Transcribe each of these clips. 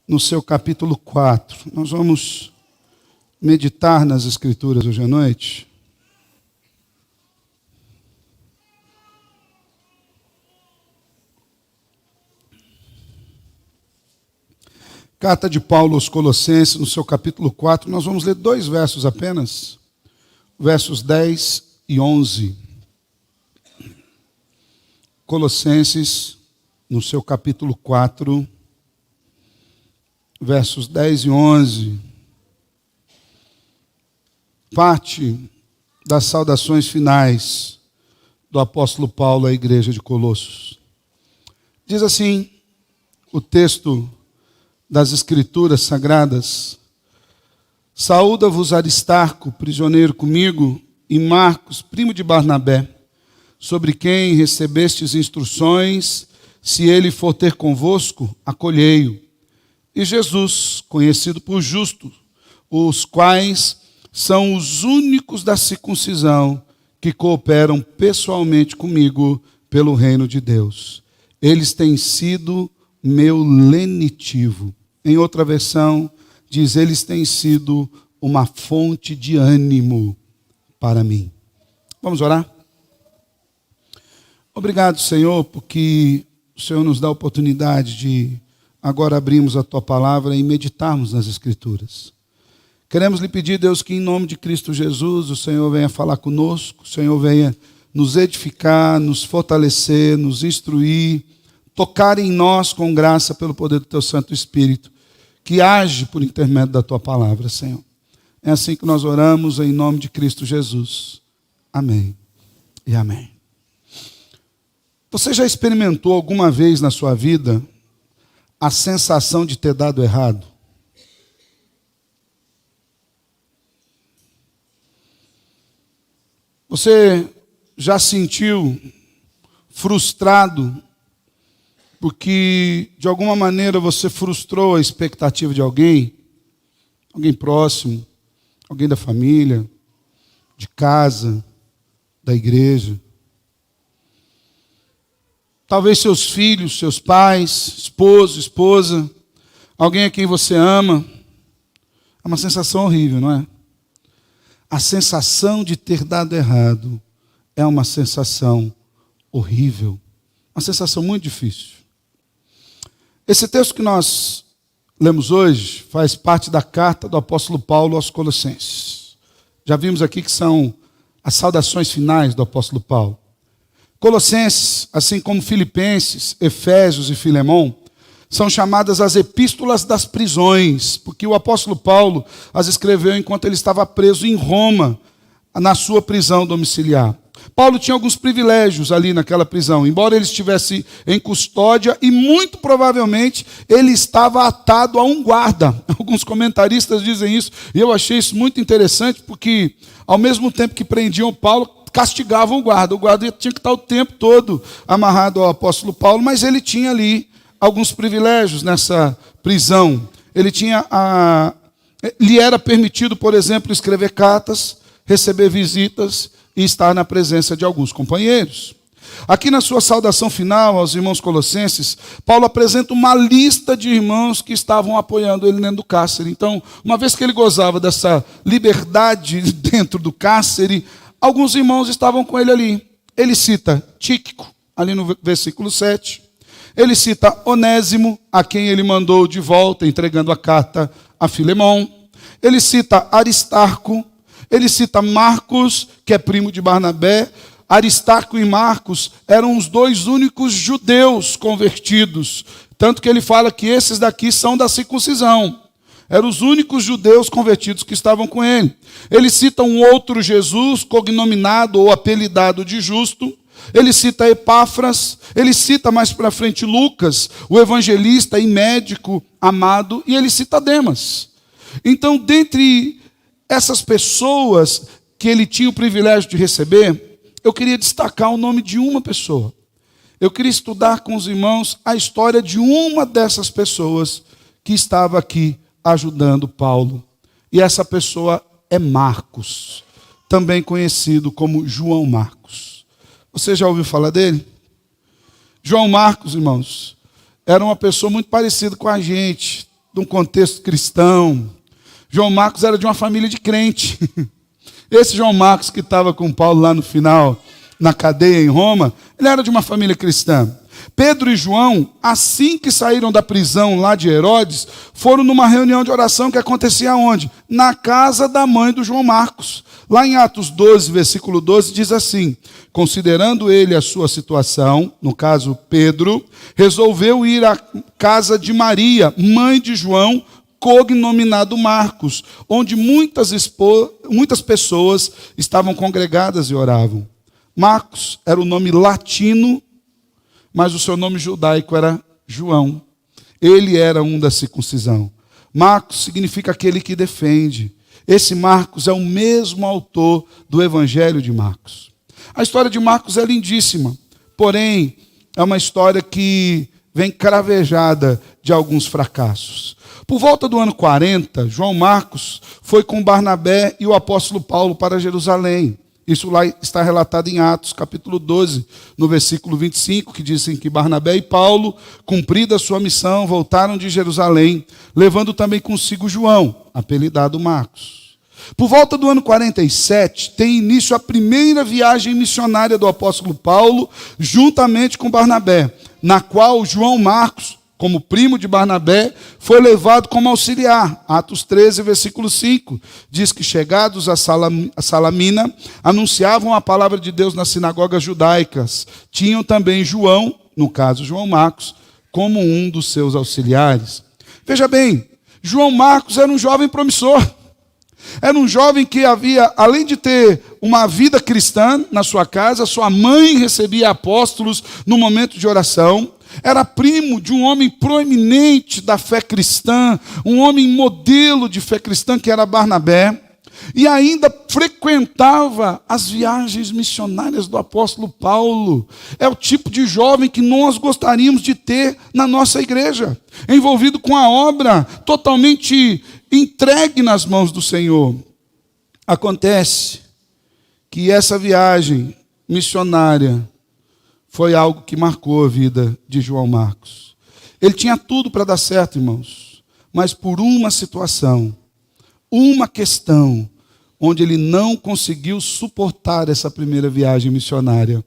no seu capítulo 4. Nós vamos meditar nas Escrituras hoje à noite. Carta de Paulo aos Colossenses, no seu capítulo 4, nós vamos ler 2 versos apenas, versos 10 e 11. Colossenses, no seu capítulo 4, versos 10 e 11. Parte das saudações finais do apóstolo Paulo à igreja de Colossos. Diz assim o texto das Escrituras Sagradas: Saúda-vos Aristarco, prisioneiro comigo, e Marcos, primo de Barnabé, sobre quem recebestes instruções, se ele for ter convosco, acolhei-o. E Jesus, conhecido por justo, os quais são os únicos da circuncisão que cooperam pessoalmente comigo pelo reino de Deus. Eles têm sido meu lenitivo. Em outra versão, diz: eles têm sido uma fonte de ânimo para mim. Vamos orar? Obrigado, Senhor, porque o Senhor nos dá a oportunidade de agora abrirmos a Tua palavra e meditarmos nas Escrituras. Queremos lhe pedir, Deus, que em nome de Cristo Jesus, o Senhor venha falar conosco, o Senhor venha nos edificar, nos fortalecer, nos instruir, tocar em nós com graça pelo poder do Teu Santo Espírito, que age por intermédio da Tua palavra, Senhor. É assim que nós oramos em nome de Cristo Jesus. Amém e amém. Você já experimentou alguma vez na sua vida a sensação de ter dado errado? Você já sentiu frustrado porque de alguma maneira você frustrou a expectativa de alguém próximo, alguém da família, de casa, da igreja? Talvez seus filhos, seus pais, esposo, esposa, alguém a quem você ama. É uma sensação horrível, não é? A sensação de ter dado errado é uma sensação horrível, uma sensação muito difícil. Esse texto que nós lemos hoje faz parte da carta do apóstolo Paulo aos Colossenses. Já vimos aqui que são as saudações finais do apóstolo Paulo. Colossenses, assim como Filipenses, Efésios e Filemão, são chamadas as epístolas das prisões, porque o apóstolo Paulo as escreveu enquanto ele estava preso em Roma, na sua prisão domiciliar. Paulo tinha alguns privilégios ali naquela prisão, embora ele estivesse em custódia, e muito provavelmente ele estava atado a um guarda. Alguns comentaristas dizem isso, e eu achei isso muito interessante, porque ao mesmo tempo que prendiam Paulo, castigavam o guarda tinha que estar o tempo todo amarrado ao apóstolo Paulo, mas ele tinha ali alguns privilégios nessa prisão. Lhe era permitido, por exemplo, escrever cartas, receber visitas e estar na presença de alguns companheiros. Aqui na sua saudação final aos irmãos colossenses, Paulo apresenta uma lista de irmãos que estavam apoiando ele dentro do cárcere. Então, uma vez que ele gozava dessa liberdade dentro do cárcere, alguns irmãos estavam com ele ali. Ele cita Tíquico, ali no versículo 7. Ele cita Onésimo, a quem ele mandou de volta, entregando a carta a Filemão. Ele cita Aristarco. Ele cita Marcos, que é primo de Barnabé. Aristarco e Marcos eram os 2 únicos judeus convertidos. Tanto que ele fala que esses daqui são da circuncisão. Eram os únicos judeus convertidos que estavam com ele. Ele cita um outro Jesus, cognominado ou apelidado de Justo. Ele cita Epáfras. Ele cita mais para frente Lucas, o evangelista e médico amado. E ele cita Demas. Então, dentre essas pessoas que ele tinha o privilégio de receber, eu queria destacar o nome de uma pessoa. Eu queria estudar com os irmãos a história de uma dessas pessoas que estava aqui ajudando Paulo. E essa pessoa é Marcos, também conhecido como João Marcos. Você já ouviu falar dele? João Marcos, irmãos, era uma pessoa muito parecida com a gente. de um contexto cristão. João Marcos era de uma família de crente. Esse João Marcos que estava com Paulo lá no final, na cadeia em Roma, ele era de uma família cristã. Pedro e João, assim que saíram da prisão lá de Herodes, foram numa reunião de oração que acontecia onde? Na casa da mãe do João Marcos. Lá em Atos 12, versículo 12, diz assim: considerando ele a sua situação, no caso Pedro, resolveu ir à casa de Maria, mãe de João, cognominado Marcos, onde muitas pessoas estavam congregadas e oravam. Marcos era o nome latino, mas o seu nome judaico era João. Ele era um da circuncisão. Marcos significa aquele que defende. Esse Marcos é o mesmo autor do Evangelho de Marcos. A história de Marcos é lindíssima, porém é uma história que vem cravejada de alguns fracassos. Por volta do ano 40, João Marcos foi com Barnabé e o apóstolo Paulo para Jerusalém. Isso lá está relatado em Atos, capítulo 12, no versículo 25, que dizem que Barnabé e Paulo, cumprida a sua missão, voltaram de Jerusalém, levando também consigo João, apelidado Marcos. Por volta do ano 47, tem início a primeira viagem missionária do apóstolo Paulo, juntamente com Barnabé, na qual João Marcos, como primo de Barnabé, foi levado como auxiliar. Atos 13, versículo 5, diz que chegados a Salamina, anunciavam a palavra de Deus nas sinagogas judaicas. Tinham também João, no caso João Marcos, como um dos seus auxiliares. Veja bem, João Marcos era um jovem promissor. Era um jovem que havia, além de ter uma vida cristã na sua casa, sua mãe recebia apóstolos no momento de oração. Era primo de um homem proeminente da fé cristã, um homem modelo de fé cristã que era Barnabé, e ainda frequentava as viagens missionárias do apóstolo Paulo. É o tipo de jovem que nós gostaríamos de ter na nossa igreja, envolvido com a obra, totalmente entregue nas mãos do Senhor. Acontece que essa viagem missionária foi algo que marcou a vida de João Marcos. Ele tinha tudo para dar certo, irmãos, mas por uma situação, uma questão, onde ele não conseguiu suportar essa primeira viagem missionária,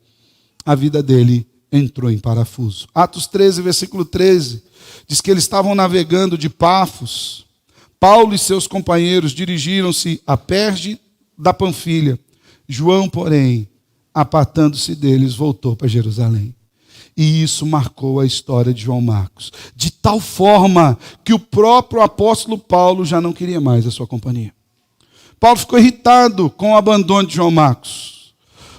a vida dele entrou em parafuso. Atos 13, versículo 13, diz que eles estavam navegando de Pafos. Paulo e seus companheiros dirigiram-se a Perge da Panfilha. João, porém, apartando-se deles, voltou para Jerusalém. E isso marcou a história de João Marcos, de tal forma que o próprio apóstolo Paulo já não queria mais a sua companhia. Paulo ficou irritado com o abandono de João Marcos.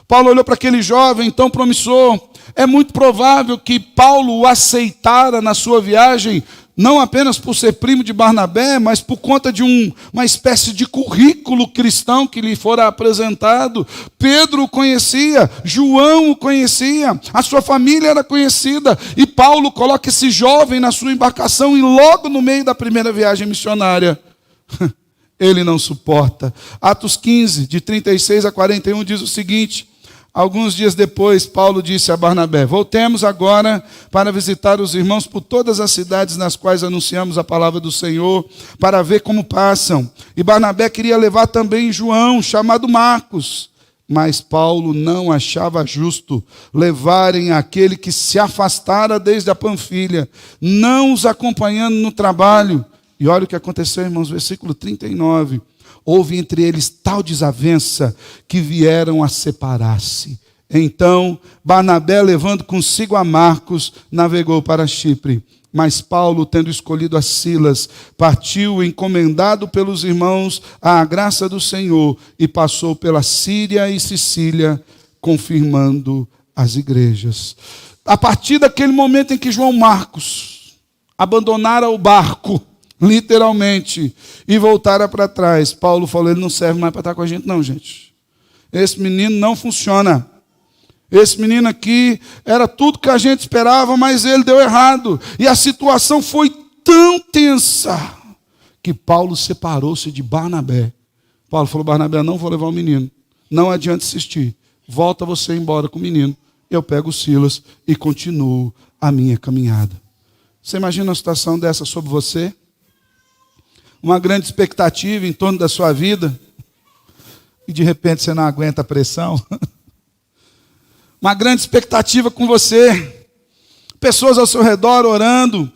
Paulo olhou para aquele jovem tão promissor. É muito provável que Paulo o aceitara na sua viagem, não apenas por ser primo de Barnabé, mas por conta de uma espécie de currículo cristão que lhe fora apresentado. Pedro o conhecia, João o conhecia, a sua família era conhecida, e Paulo coloca esse jovem na sua embarcação e logo no meio da primeira viagem missionária, ele não suporta. Atos 15, de 36 a 41, diz o seguinte: alguns dias depois, Paulo disse a Barnabé: voltemos agora para visitar os irmãos por todas as cidades nas quais anunciamos a palavra do Senhor, para ver como passam. E Barnabé queria levar também João, chamado Marcos. Mas Paulo não achava justo levarem aquele que se afastara desde a Panfilha, não os acompanhando no trabalho. E olha o que aconteceu, irmãos, versículo 39. Houve entre eles tal desavença que vieram a separar-se. Então, Barnabé, levando consigo a Marcos, navegou para Chipre. Mas Paulo, tendo escolhido a Silas, partiu encomendado pelos irmãos à graça do Senhor e passou pela Síria e Sicília, confirmando as igrejas. A partir daquele momento em que João Marcos abandonara o barco, literalmente, e voltara para trás, Paulo falou: ele não serve mais para estar com a gente não, gente. Esse menino não funciona. Esse menino aqui era tudo que a gente esperava, mas ele deu errado. E a situação foi tão tensa que Paulo separou-se de Barnabé. Paulo falou: Barnabé, não vou levar o menino. Não adianta insistir. Volta você embora com o menino. Eu pego o Silas e continuo a minha caminhada. Você imagina uma situação dessa sobre você? uma grande expectativa em torno da sua vida, e de repente você não aguenta a pressão. Uma grande expectativa com você, pessoas ao seu redor orando,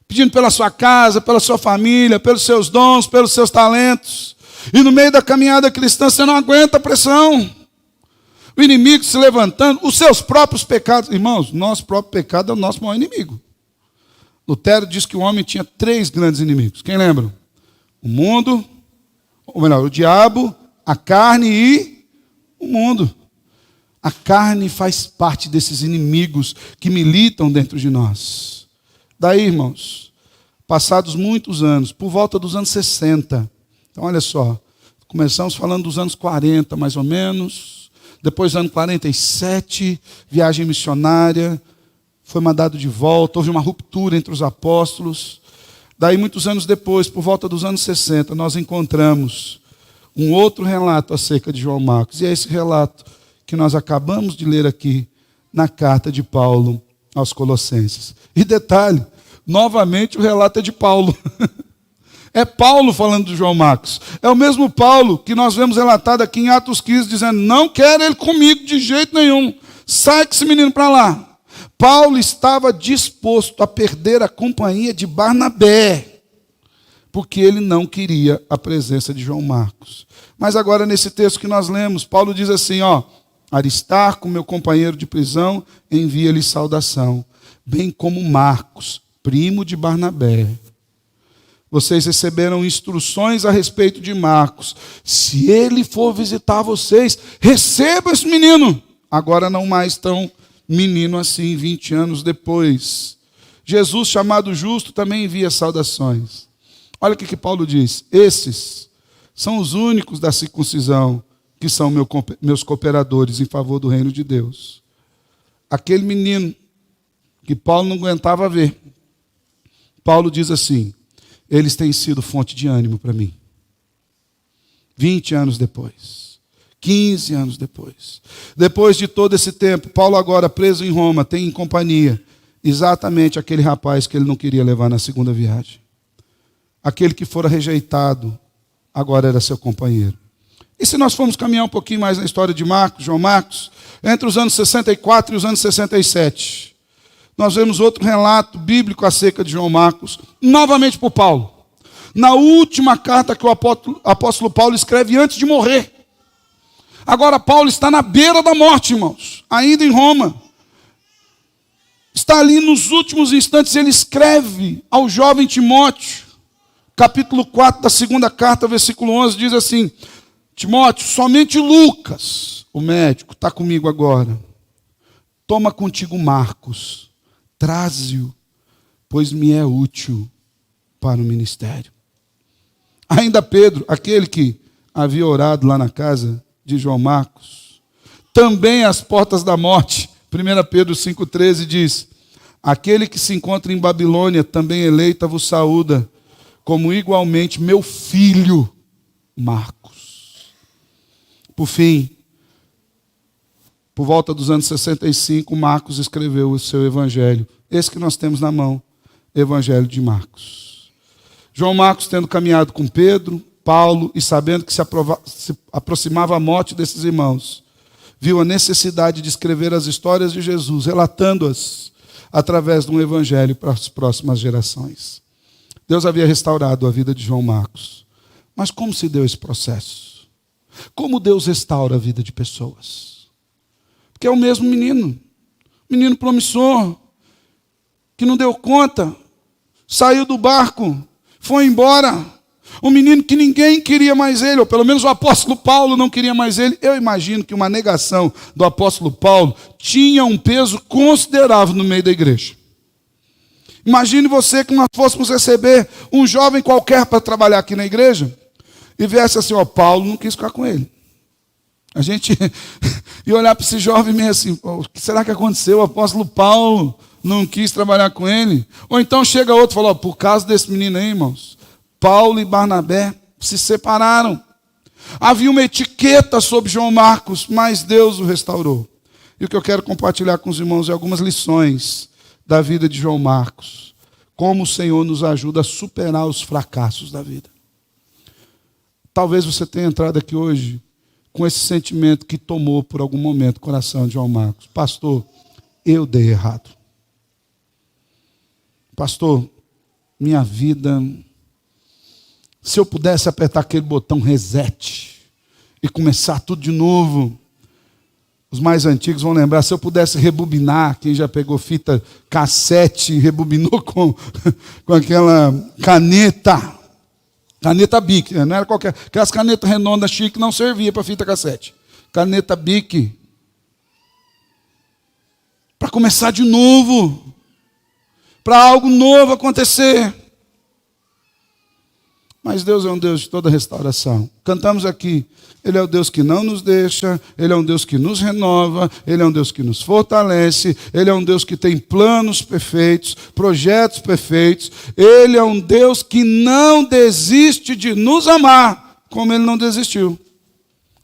pedindo pela sua casa, pela sua família, pelos seus dons, pelos seus talentos. E no meio da caminhada cristã você não aguenta a pressão. O inimigo se levantando, os seus próprios pecados. Irmãos, nosso próprio pecado é o nosso maior inimigo. Lutero diz que o homem tinha 3 grandes inimigos. Quem lembra? O mundo, ou melhor, o diabo, a carne e o mundo. A carne faz parte desses inimigos que militam dentro de nós. Daí, irmãos, passados muitos anos, por volta dos anos 60, então olha só, começamos falando dos anos 40, mais ou menos, depois do ano 47, viagem missionária, foi mandado de volta, houve uma ruptura entre os apóstolos. Daí, muitos anos depois, por volta dos anos 60, nós encontramos um outro relato acerca de João Marcos. E é esse relato que nós acabamos de ler aqui na carta de Paulo aos Colossenses. E detalhe, novamente o relato é de Paulo. É Paulo falando de João Marcos. É o mesmo Paulo que nós vemos relatado aqui em Atos 15, dizendo, não quero ele comigo de jeito nenhum. Sai com esse menino para lá. Paulo estava disposto a perder a companhia de Barnabé, porque ele não queria a presença de João Marcos. Mas agora, nesse texto que nós lemos, Paulo diz assim, Aristarco, meu companheiro de prisão, envia-lhe saudação, bem como Marcos, primo de Barnabé. Vocês receberam instruções a respeito de Marcos. Se ele for visitar vocês, receba esse menino. Agora não mais tão menino assim, 20 anos depois. Jesus, chamado justo, também envia saudações. Olha o que Paulo diz. Esses são os únicos da circuncisão que são meus cooperadores em favor do reino de Deus. Aquele menino que Paulo não aguentava ver. Paulo diz assim, eles têm sido fonte de ânimo para mim. 20 anos depois. 15 anos depois. Depois de todo esse tempo, Paulo agora preso em Roma, tem em companhia exatamente aquele rapaz que ele não queria levar na segunda viagem. Aquele que fora rejeitado, agora era seu companheiro. E se nós formos caminhar um pouquinho mais na história de Marcos, João Marcos, entre os anos 64 e os anos 67, nós vemos outro relato bíblico acerca de João Marcos, novamente por Paulo. Na última carta que o apóstolo Paulo escreve antes de morrer. Agora Paulo está na beira da morte, irmãos, ainda em Roma. Está ali nos últimos instantes, ele escreve ao jovem Timóteo, capítulo 4 da segunda carta, versículo 11, diz assim, Timóteo, somente Lucas, o médico, está comigo agora. Toma contigo Marcos, traze-o, pois me é útil para o ministério. Ainda Pedro, aquele que havia orado lá na casa de João Marcos, também às portas da morte, 1 Pedro 5,13 diz, aquele que se encontra em Babilônia, também eleita, vos saúda, como igualmente meu filho Marcos. Por fim, por volta dos anos 65, Marcos escreveu o seu evangelho, esse que nós temos na mão, Evangelho de Marcos. João Marcos, tendo caminhado com Pedro, Paulo, e sabendo que se aproximava a morte desses irmãos, viu a necessidade de escrever as histórias de Jesus, relatando-as através de um evangelho para as próximas gerações. Deus havia restaurado a vida de João Marcos. Mas como se deu esse processo? Como Deus restaura a vida de pessoas? Porque é o mesmo menino promissor, que não deu conta, saiu do barco, foi embora. Um menino que ninguém queria mais ele, ou pelo menos o apóstolo Paulo não queria mais ele. Eu imagino que uma negação do apóstolo Paulo tinha um peso considerável no meio da igreja. Imagine você que nós fôssemos receber um jovem qualquer para trabalhar aqui na igreja e viesse assim, Paulo não quis ficar com ele. A gente ia olhar para esse jovem meio assim, o que será que aconteceu? O apóstolo Paulo não quis trabalhar com ele? Ou então chega outro e fala, por causa desse menino aí, irmãos, Paulo e Barnabé se separaram. Havia uma etiqueta sobre João Marcos, mas Deus o restaurou. E o que eu quero compartilhar com os irmãos é algumas lições da vida de João Marcos. Como o Senhor nos ajuda a superar os fracassos da vida. Talvez você tenha entrado aqui hoje com esse sentimento que tomou por algum momento o coração de João Marcos. Pastor, eu dei errado. Pastor, minha vida, se eu pudesse apertar aquele botão reset e começar tudo de novo. Os mais antigos vão lembrar, se eu pudesse rebobinar, quem já pegou fita cassete e rebobinou com aquela caneta Bic, não era qualquer, aquelas canetas redondas chique não servia para fita cassete. Caneta Bic. Para começar de novo. Para algo novo acontecer. Mas Deus é um Deus de toda restauração. Cantamos aqui, Ele é o Deus que não nos deixa, Ele é um Deus que nos renova, Ele é um Deus que nos fortalece, Ele é um Deus que tem planos perfeitos, projetos perfeitos, Ele é um Deus que não desiste de nos amar, como Ele não desistiu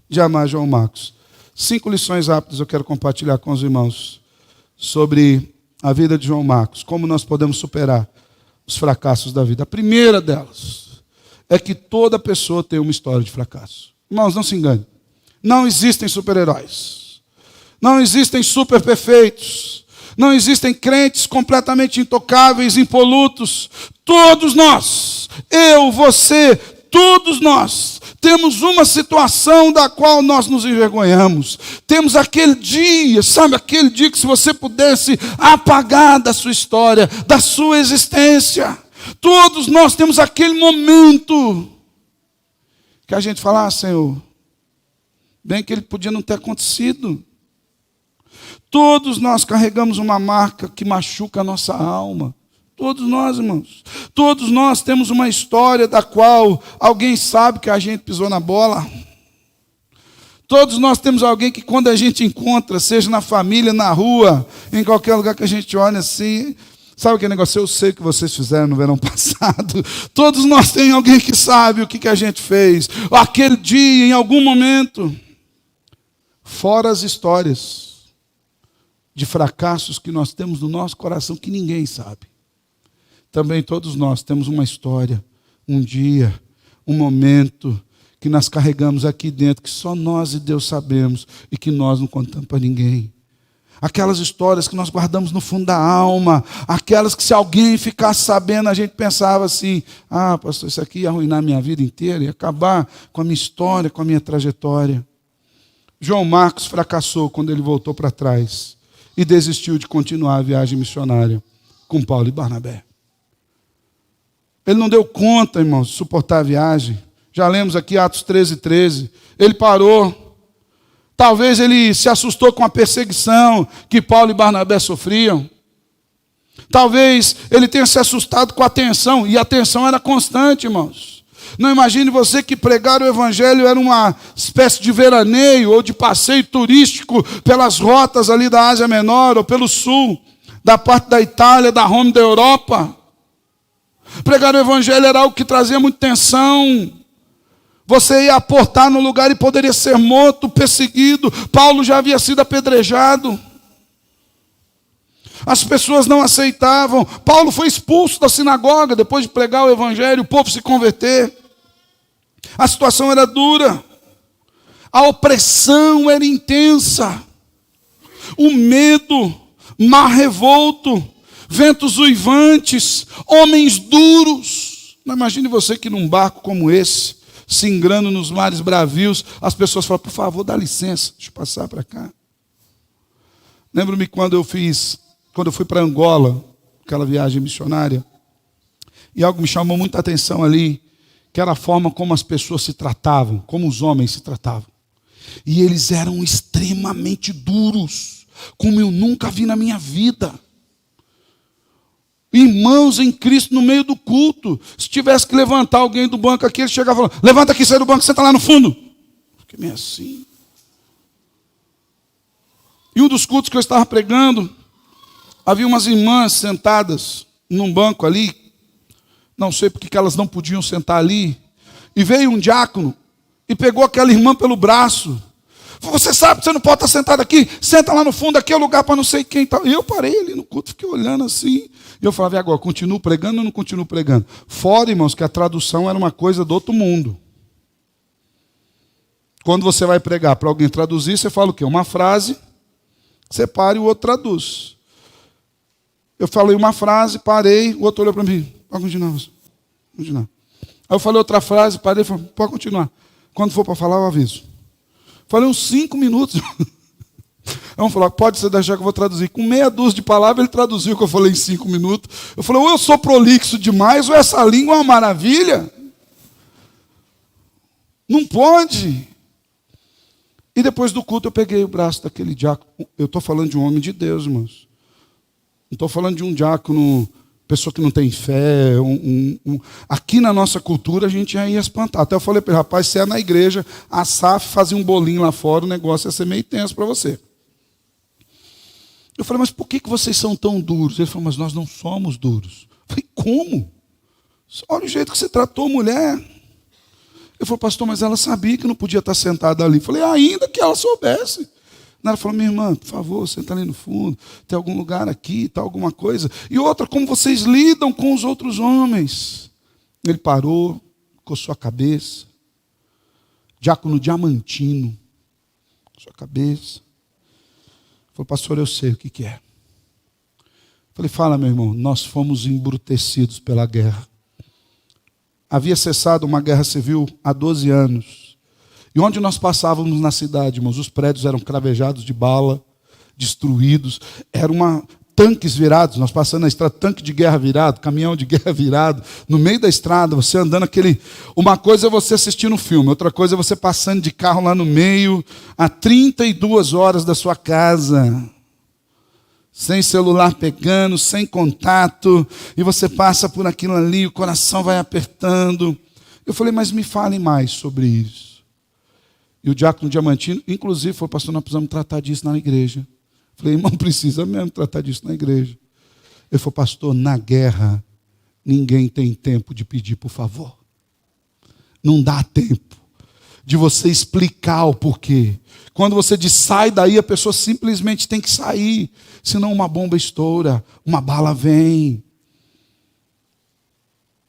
de amar João Marcos. 5 lições rápidas eu quero compartilhar com os irmãos sobre a vida de João Marcos, como nós podemos superar os fracassos da vida. A primeira delas é que toda pessoa tem uma história de fracasso. Irmãos, não se engane. Não existem super-heróis. Não existem super-perfeitos. Não existem crentes completamente intocáveis, impolutos. Todos nós, eu, você, todos nós, temos uma situação da qual nós nos envergonhamos. Temos aquele dia, sabe, aquele dia que se você pudesse apagar da sua história, da sua existência. Todos nós temos aquele momento que a gente fala, Senhor, bem que ele podia não ter acontecido. Todos nós carregamos uma marca que machuca a nossa alma. Todos nós, irmãos. Todos nós temos uma história da qual alguém sabe que a gente pisou na bola. Todos nós temos alguém que quando a gente encontra, seja na família, na rua, em qualquer lugar que a gente olha assim... Sabe aquele negócio? Eu sei o que vocês fizeram no verão passado. Todos nós temos alguém que sabe o que a gente fez. Aquele dia, em algum momento. Fora as histórias de fracassos que nós temos no nosso coração que ninguém sabe. Também todos nós temos uma história, um dia, um momento que nós carregamos aqui dentro, que só nós e Deus sabemos e que nós não contamos para ninguém. Aquelas histórias que nós guardamos no fundo da alma, aquelas que se alguém ficasse sabendo, a gente pensava assim, pastor, isso aqui ia arruinar a minha vida inteira, ia acabar com a minha história, com a minha trajetória. João Marcos fracassou quando ele voltou para trás e desistiu de continuar a viagem missionária com Paulo e Barnabé. Ele não deu conta, irmãos, de suportar a viagem. Já lemos aqui Atos 13:13. Ele parou. Talvez ele se assustou com a perseguição que Paulo e Barnabé sofriam. Talvez ele tenha se assustado com a tensão, e a tensão era constante, irmãos. Não imagine você que pregar o evangelho era uma espécie de veraneio ou de passeio turístico pelas rotas ali da Ásia Menor ou pelo sul, da parte da Itália, da Roma e da Europa. Pregar o evangelho era algo que trazia muita tensão. Você ia aportar no lugar e poderia ser morto, perseguido. Paulo já havia sido apedrejado. As pessoas não aceitavam. Paulo foi expulso da sinagoga depois de pregar o evangelho, o povo se converter. A situação era dura. A opressão era intensa. O medo, mar revolto, ventos uivantes, homens duros. Não imagine você que num barco como esse, singrando nos mares bravios, as pessoas falam, por favor, dá licença, deixa eu passar para cá. Lembro-me quando eu fui para Angola, aquela viagem missionária, e algo me chamou muita atenção ali, que era a forma como as pessoas se tratavam, como os homens se tratavam. E eles eram extremamente duros, como eu nunca vi na minha vida. Irmãos em Cristo no meio do culto. Se tivesse que levantar alguém do banco aqui, ele chegava falando, levanta aqui, sai do banco, senta lá no fundo. Fiquei meio assim. E um dos cultos que eu estava pregando, havia umas irmãs sentadas num banco ali, não sei porque que elas não podiam sentar ali, e veio um diácono e pegou aquela irmã pelo braço. Você sabe que você não pode estar sentado aqui, senta lá no fundo, aqui é o lugar para não sei quem. E eu parei ali no culto, fiquei olhando assim. E eu falava, e agora, continuo pregando ou não continuo pregando? Fora, irmãos, que a tradução era uma coisa do outro mundo. Quando você vai pregar para alguém traduzir, você fala o quê? Uma frase, separa e o outro traduz. Eu falei uma frase, parei, o outro olhou para mim. Pode continuar, você. Continuar. Aí eu falei outra frase, parei e falei, pode continuar. Quando for para falar, eu aviso. Falei uns 5 minutos. Vamos falar, pode você deixar que eu vou traduzir. Com meia dúzia de palavras, ele traduziu o que eu falei em 5 minutos. Eu falei, ou eu sou prolixo demais, ou essa língua é uma maravilha. Não pode. E depois do culto, eu peguei o braço daquele diácono. Eu estou falando de um homem de Deus, irmãos. Não estou falando de um diácono, pessoa que não tem fé. Aqui na nossa cultura, a gente já ia espantar. Até eu falei para ele, rapaz, se é na igreja, a SAF fazia um bolinho lá fora, o negócio ia ser meio tenso para você. Eu falei, mas por que vocês são tão duros? Ele falou, mas nós não somos duros. Eu falei, como? Olha o jeito que você tratou a mulher. Ele falou, pastor, mas ela sabia que não podia estar sentada ali. Eu falei, ainda que ela soubesse. Ela falou, minha irmã, por favor, senta ali no fundo, tem algum lugar aqui, tá alguma coisa. E outra, como vocês lidam com os outros homens. Ele parou, coçou a cabeça. Diácono Diamantino, coçou a cabeça. Falou, pastor, eu sei o que é. Falei, fala, meu irmão, nós fomos embrutecidos pela guerra. Havia cessado uma guerra civil há 12 anos. E onde nós passávamos na cidade, irmãos, os prédios eram cravejados de bala, destruídos. Eram tanques virados, nós passando na estrada, tanque de guerra virado, caminhão de guerra virado. No meio da estrada, você andando aquele... Uma coisa é você assistindo um filme, outra coisa é você passando de carro lá no meio, a 32 horas da sua casa. Sem celular pegando, sem contato, e você passa por aquilo ali, o coração vai apertando. Eu falei, mas me fale mais sobre isso. E o diácono Diamantino, inclusive, falou, pastor, nós precisamos tratar disso na igreja. Eu falei, irmão, precisa mesmo tratar disso na igreja. Ele falou, pastor, na guerra, ninguém tem tempo de pedir por favor. Não dá tempo de você explicar o porquê. Quando você diz sai daí, a pessoa simplesmente tem que sair. Senão uma bomba estoura, uma bala vem.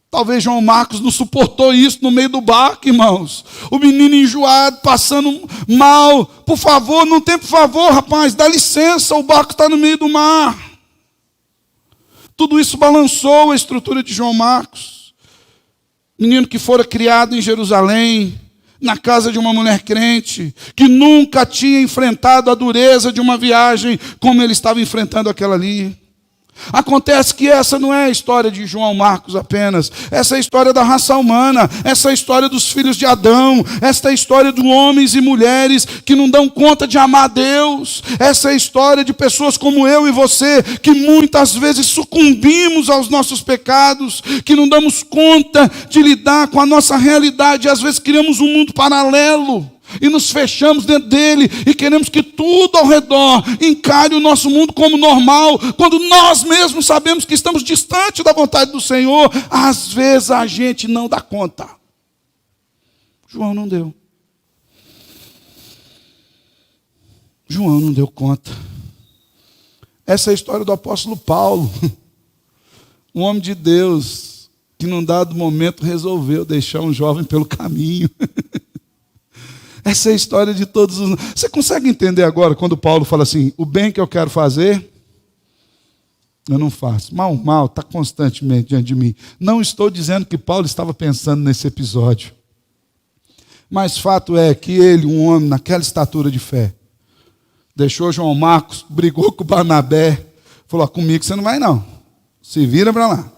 Talvez João Marcos não suportou isso no meio do barco, irmãos. O menino enjoado, passando mal. Por favor, não tem por favor, rapaz, dá licença, o barco está no meio do mar. Tudo isso balançou a estrutura de João Marcos. Menino que fora criado em Jerusalém, na casa de uma mulher crente, que nunca tinha enfrentado a dureza de uma viagem como ele estava enfrentando aquela ali. Acontece que essa não é a história de João Marcos apenas, essa é a história da raça humana, essa é a história dos filhos de Adão, essa é a história de homens e mulheres que não dão conta de amar a Deus, essa é a história de pessoas como eu e você, que muitas vezes sucumbimos aos nossos pecados, que não damos conta de lidar com a nossa realidade, e às vezes criamos um mundo paralelo, e nos fechamos dentro dele e queremos que tudo ao redor encare o nosso mundo como normal, quando nós mesmos sabemos que estamos distante da vontade do Senhor. Às vezes a gente não dá conta. João não deu. João não deu conta. Essa é a história do apóstolo Paulo, um homem de Deus que num dado momento resolveu deixar um jovem pelo caminho. Essa é a história de todos os... Você consegue entender agora quando Paulo fala assim, o bem que eu quero fazer, eu não faço. Mal está constantemente diante de mim. Não estou dizendo que Paulo estava pensando nesse episódio. Mas fato é que ele, um homem naquela estatura de fé, deixou João Marcos, brigou com o Barnabé, falou, comigo você não vai não. Se vira para lá.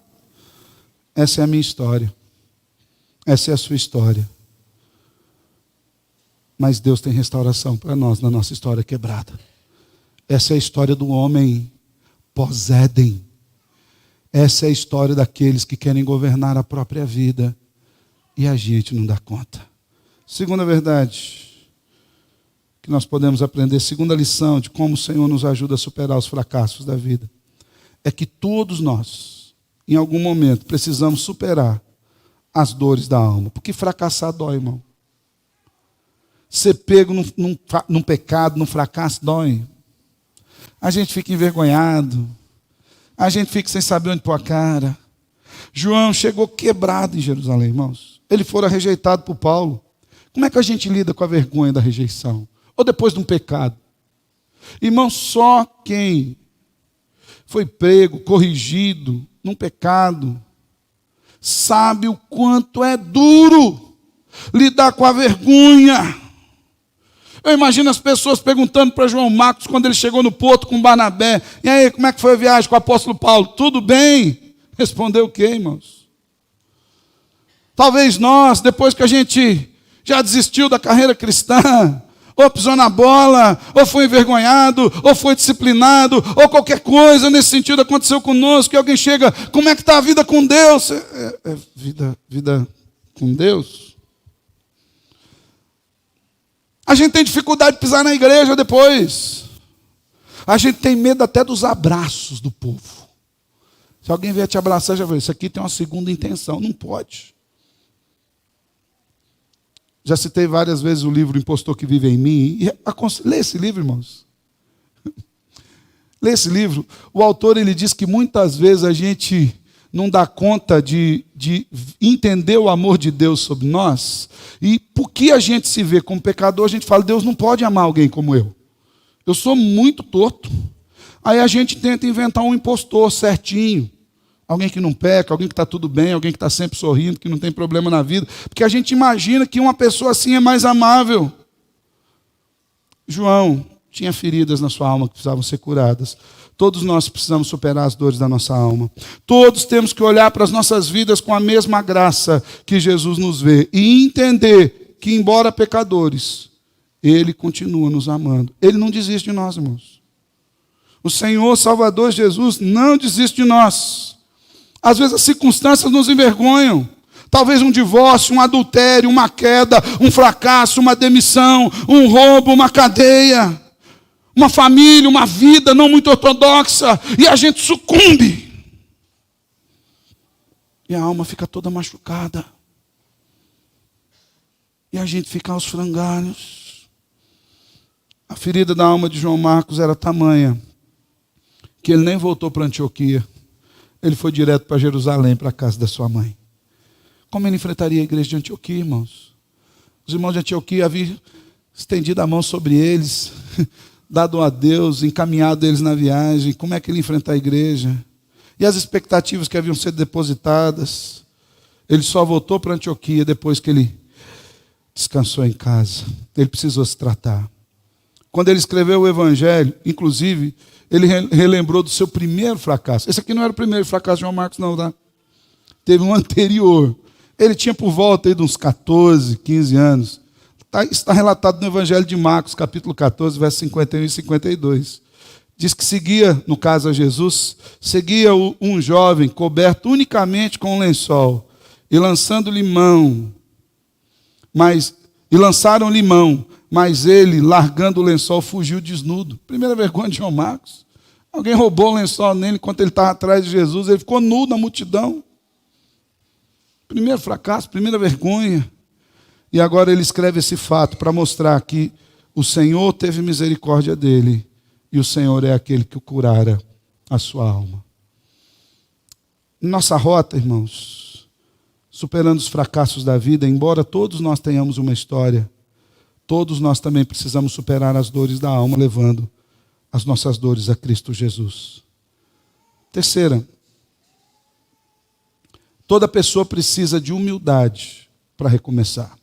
Essa é a minha história. Essa é a sua história. Mas Deus tem restauração para nós na nossa história quebrada. Essa é a história do homem pós-Éden. Essa é a história daqueles que querem governar a própria vida. E a gente não dá conta. Segunda verdade que nós podemos aprender, segunda lição de como o Senhor nos ajuda a superar os fracassos da vida, é que todos nós, em algum momento, precisamos superar as dores da alma. Porque fracassar dói, irmão. Ser pego num pecado, num fracasso, dói. A gente fica envergonhado. A gente fica sem saber onde pôr a cara. João chegou quebrado em Jerusalém, irmãos. Ele fora rejeitado por Paulo. Como é que a gente lida com a vergonha da rejeição? Ou depois de um pecado? Irmão, só quem foi prego, corrigido num pecado, sabe o quanto é duro lidar com a vergonha. Eu imagino as pessoas perguntando para João Marcos, quando ele chegou no porto com Barnabé: e aí, como é que foi a viagem com o apóstolo Paulo? Tudo bem? Respondeu o quê, irmãos? Talvez nós, depois que a gente já desistiu da carreira cristã, ou pisou na bola, ou foi envergonhado, ou foi disciplinado, ou qualquer coisa nesse sentido aconteceu conosco, que alguém chega: como é que está a vida com Deus? Vida com Deus? A gente tem dificuldade de pisar na igreja depois. A gente tem medo até dos abraços do povo. Se alguém vier te abraçar, já vai: isso aqui tem uma segunda intenção. Não pode. Já citei várias vezes o livro Impostor que Vive em Mim. Lê esse livro, irmãos. Lê esse livro. O autor, ele diz que muitas vezes a gente não dá conta de entender o amor de Deus sobre nós. E porque a gente se vê como pecador, a gente fala: Deus não pode amar alguém como eu. Eu sou muito torto. Aí a gente tenta inventar um impostor certinho. Alguém que não peca, alguém que está tudo bem, alguém que está sempre sorrindo, que não tem problema na vida. Porque a gente imagina que uma pessoa assim é mais amável. João tinha feridas na sua alma que precisavam ser curadas. Todos nós precisamos superar as dores da nossa alma. Todos temos que olhar para as nossas vidas com a mesma graça que Jesus nos vê. E entender que, embora pecadores, Ele continua nos amando. Ele não desiste de nós, irmãos. O Senhor Salvador Jesus não desiste de nós. Às vezes as circunstâncias nos envergonham. Talvez um divórcio, um adultério, uma queda, um fracasso, uma demissão, um roubo, uma cadeia, uma família, uma vida não muito ortodoxa, e a gente sucumbe. E a alma fica toda machucada. E a gente fica aos frangalhos. A ferida da alma de João Marcos era tamanha que ele nem voltou para Antioquia. Ele foi direto para Jerusalém, para a casa da sua mãe. Como ele enfrentaria a igreja de Antioquia, irmãos? Os irmãos de Antioquia haviam estendido a mão sobre eles, dado a Deus, encaminhado eles na viagem. Como é que ele enfrentar a igreja? E as expectativas que haviam sido depositadas? Ele só voltou para Antioquia depois que ele descansou em casa. Ele precisou se tratar. Quando ele escreveu o Evangelho, inclusive, ele relembrou do seu primeiro fracasso. Esse aqui não era o primeiro fracasso de João Marcos, não, tá? Teve um anterior. Ele tinha por volta aí de uns 14, 15 anos. Está relatado no Evangelho de Marcos, capítulo 14, versos 51 e 52. Diz que seguia, no caso a Jesus, seguia um jovem coberto unicamente com um lençol, e lançaram-lhe mão, mas ele, largando o lençol, fugiu desnudo. Primeira vergonha de João Marcos. Alguém roubou o lençol nele enquanto ele estava atrás de Jesus. Ele ficou nu na multidão. Primeiro fracasso, primeira vergonha. E agora ele escreve esse fato para mostrar que o Senhor teve misericórdia dele. E o Senhor é aquele que o curara a sua alma. Nossa rota, irmãos, superando os fracassos da vida, embora todos nós tenhamos uma história, todos nós também precisamos superar as dores da alma, levando as nossas dores a Cristo Jesus. Terceira, toda pessoa precisa de humildade para recomeçar.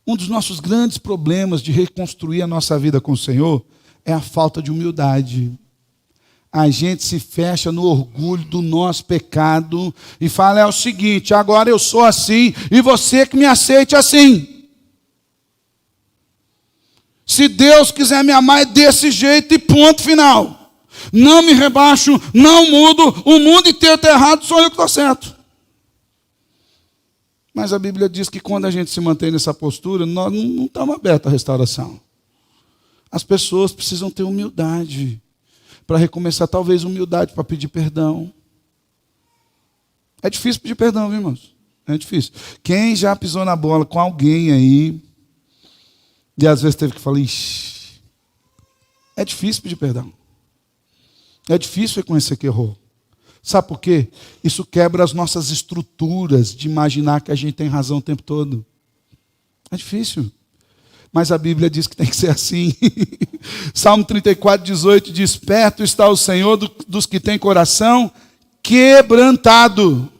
Um dos nossos grandes problemas de reconstruir a nossa vida com o Senhor é a falta de humildade. A gente se fecha no orgulho do nosso pecado e fala: é o seguinte, agora eu sou assim e você que me aceite assim. Se Deus quiser me amar, é desse jeito e ponto final. Não me rebaixo, não mudo, o mundo inteiro está errado, sou eu que estou certo. Mas a Bíblia diz que quando a gente se mantém nessa postura, nós não estamos abertos à restauração. As pessoas precisam ter humildade para recomeçar, talvez humildade para pedir perdão. É difícil pedir perdão, viu, irmãos? É difícil. Quem já pisou na bola com alguém aí, e às vezes teve que falar: ixi, é difícil pedir perdão. É difícil reconhecer que errou. Sabe por quê? Isso quebra as nossas estruturas de imaginar que a gente tem razão o tempo todo. É difícil. Mas a Bíblia diz que tem que ser assim. Salmo 34, 18 diz: perto está o Senhor dos que têm coração quebrantado.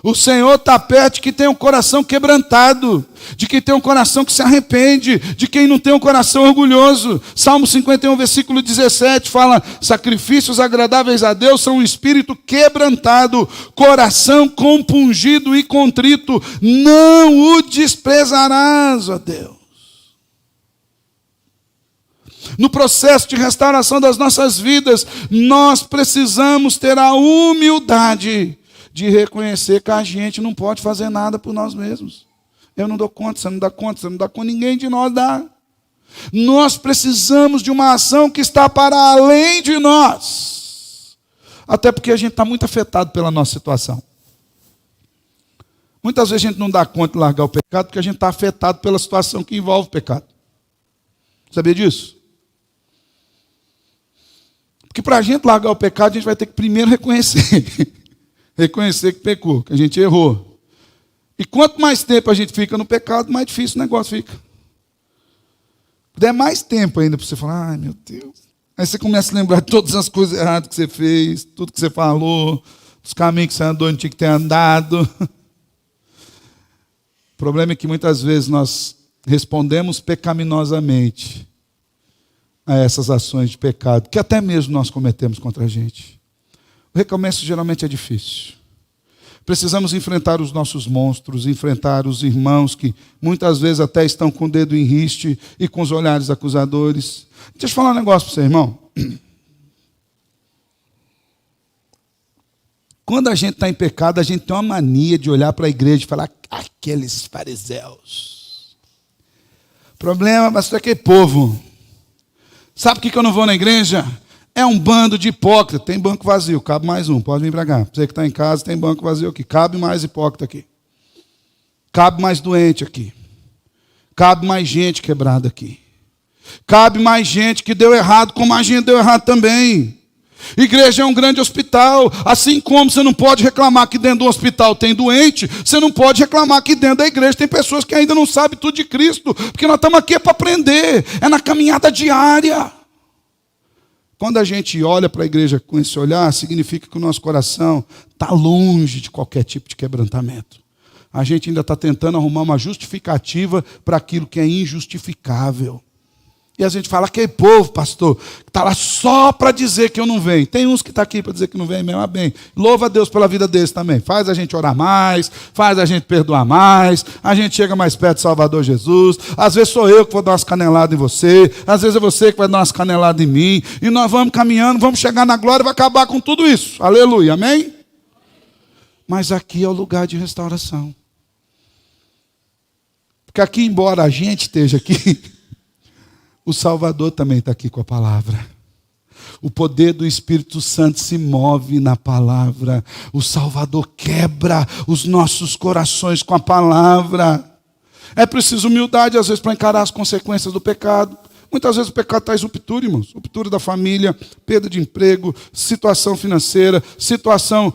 O Senhor está perto de quem tem um coração quebrantado, de quem tem um coração que se arrepende, de quem não tem um coração orgulhoso. Salmo 51, versículo 17 fala: sacrifícios agradáveis a Deus são um espírito quebrantado, coração compungido e contrito, não o desprezarás, ó Deus. No processo de restauração das nossas vidas, nós precisamos ter a humildade de reconhecer que a gente não pode fazer nada por nós mesmos. Eu não dou conta, você não dá conta, você não dá conta, ninguém de nós dá. Nós precisamos de uma ação que está para além de nós. Até porque a gente está muito afetado pela nossa situação. Muitas vezes a gente não dá conta de largar o pecado porque a gente está afetado pela situação que envolve o pecado. Sabia disso? Porque para a gente largar o pecado, a gente vai ter que primeiro reconhecer. Reconhecer que pecou, que a gente errou. E quanto mais tempo a gente fica no pecado, mais difícil o negócio fica. Der mais tempo ainda para você falar: ai meu Deus. Aí você começa a lembrar de todas as coisas erradas que você fez, tudo que você falou, os caminhos que você andou e não tinha que ter andado. O problema é que muitas vezes nós respondemos pecaminosamente a essas ações de pecado, que até mesmo nós cometemos contra a gente. O recomeço geralmente é difícil. Precisamos enfrentar os nossos monstros, enfrentar os irmãos que muitas vezes até estão com o dedo em riste e com os olhares acusadores. Deixa eu falar um negócio para você, irmão. Quando a gente está em pecado, a gente tem uma mania de olhar para a igreja e falar: aqueles fariseus. O problema, pastor, é aquele povo. Sabe por que eu não vou na igreja? É um bando de hipócritas. Tem banco vazio, cabe mais um, pode vir para cá. Você que está em casa, tem banco vazio aqui. Cabe mais hipócrita aqui. Cabe mais doente aqui. Cabe mais gente quebrada aqui. Cabe mais gente que deu errado, como a gente deu errado também. Igreja é um grande hospital. Assim como você não pode reclamar que dentro do hospital tem doente, você não pode reclamar que dentro da igreja tem pessoas que ainda não sabem tudo de Cristo. Porque nós estamos aqui para aprender. É na caminhada diária. Quando a gente olha para a igreja com esse olhar, significa que o nosso coração está longe de qualquer tipo de quebrantamento. A gente ainda está tentando arrumar uma justificativa para aquilo que é injustificável. E a gente fala: aquele povo, pastor, que está lá só para dizer que eu não venho. Tem uns que estão aqui para dizer que não vem mesmo, bem. Louva a Deus pela vida deles também. Faz a gente orar mais, faz a gente perdoar mais, a gente chega mais perto do Salvador Jesus. Às vezes sou eu que vou dar umas caneladas em você, às vezes é você que vai dar umas caneladas em mim. E nós vamos caminhando, vamos chegar na glória e vai acabar com tudo isso. Aleluia, amém? Mas aqui é o lugar de restauração. Porque aqui, embora a gente esteja aqui, o Salvador também está aqui com a palavra. O poder do Espírito Santo se move na palavra. O Salvador quebra os nossos corações com a palavra. É preciso humildade, às vezes, para encarar as consequências do pecado. Muitas vezes o pecado traz ruptura, irmãos. Ruptura da família, perda de emprego, situação financeira, situação